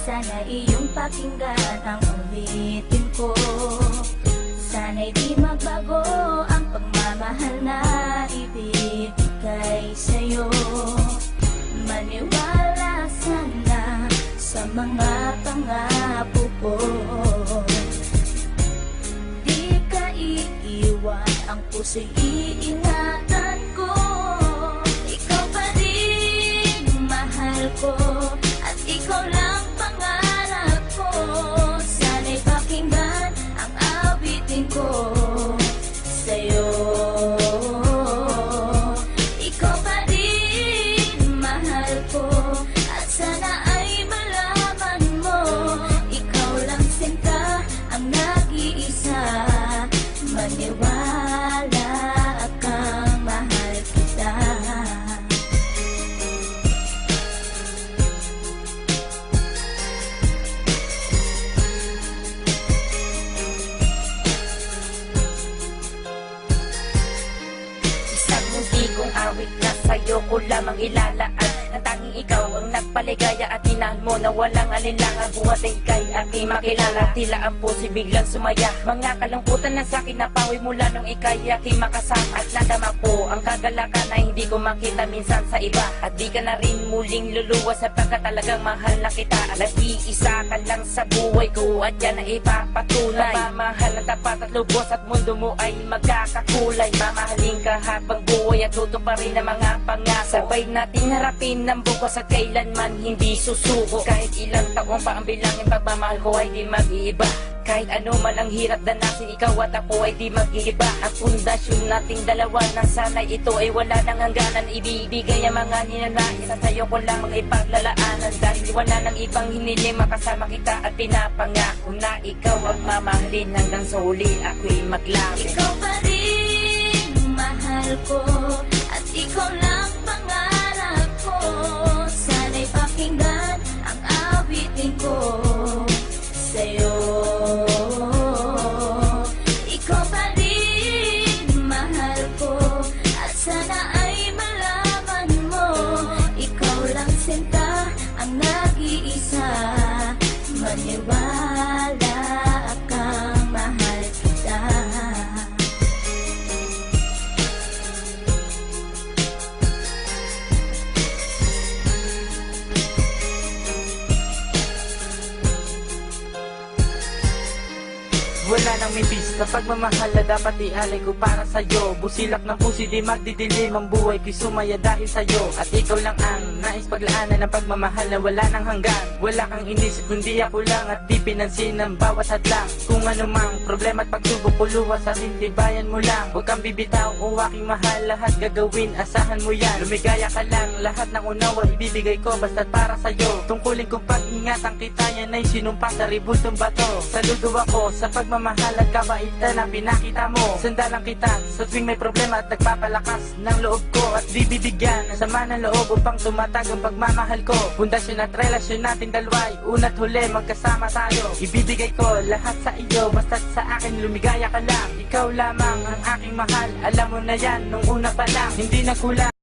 Sana iyong pakinggan ang ulitin ko. Sana'y di magbago ang pagmamahal na ibibigay sa'yo. Maniwala sana sa mga pangako ko. Di ka iiwan, ang puso'y iingatan ko. Ikaw pa rin mahal ko, at ikaw lang pangarap ko. Sana'y pakinggan ang awitin ko sa'yo. Ikaw pa rin mahal ko, at sana ay malaman mo, ikaw lang sinta ang nag-iisa. Maniwala kang mahal kita. Isang mundi kong awit na sa'yo ko lamang ilalaan. Ang tanging ikaw ang nagpaligaya at inahan mo na walang alinlangan. Buhat ay ika'y aking makilala, tila ang puso'y biglang sumaya. Mga kalungkutan na sa'kin napawi mula nung ika'y aking makasama. At nadama ko ang kagalakan na hindi ko makita minsan sa iba. At di ka na rin muling luluwas sapagkat talagang mahal na kita. Nag-iisa ka lang sa buhay ko at yan ay ipapatunay. Mamahal na tapat at lubos at mundo mo ay magkakakulay. Mamahalin ka habang buhay at tutuparin ang mga pangako. Sabay natin harapin ng bukos at kailanman hindi susuko. Kahit ilang taong pa ang bilangin, pagmamahal ko ay di mag-iiba. Kahit ano man ang hirap danasin, ikaw at ako ay di mag-iiba. Ang pundasyon nating dalawa na sana'y ito ay wala nang hangganan. Ibibigay ang mga ninanais at sa'yo ko lang mga ipaglalaanan. Dahil wala nang ibang hiniling, makasama kita at pinapangako na ikaw ang mamahalin hanggang sa huli ako'y maglapit. Ikaw pa rin mahal ko, at ikaw lang pangarap ko. Sana'y pakinggan ang awitin ko sa'yo. Ikaw pa rin mahal ko, at sana ay malaman mo, ikaw lang sinta ang nag-iisa. Maniwala kang mahal kita. Wala nang mibis na pagmamahal na dapat ialay ko para sa'yo. Busilak ng puso di magdidilim ang buhay ko'y sumaya dahil sa'yo. At ikaw lang ang nais paglaanan ng pagmamahal na wala nang hanggan. Wala kang inisip kundi ako lang at di pinansin ang bawat hadlang. Kung anumang problema at pagsubok ko luwas at intibayan mo lang. Huwag kang bibitaw o aking mahal, lahat gagawin, asahan mo yan. Lumigaya ka lang, lahat ng unawa ibibigay ko basta't para sa'yo. Tungkulin kong pag-ingatan kita, yan ay sinumpa sa ribultong bato. Saludo ako sa pagmamahal at kabaitan na pinakita mo. Sandalang kita sa tuwing may problema at nagpapalakas ng loob ko. At di bibigyan ng sama ng loob upang tumatag ang pagmamahal ko. Pundasyon at relasyon natin dalawa'y una't huli magkasama tayo. Ibibigay ko lahat sa iyo basta't sa akin lumigaya ka lang. Ikaw lamang ang aking mahal, alam mo na yan nung una pa lang. Hindi na kulang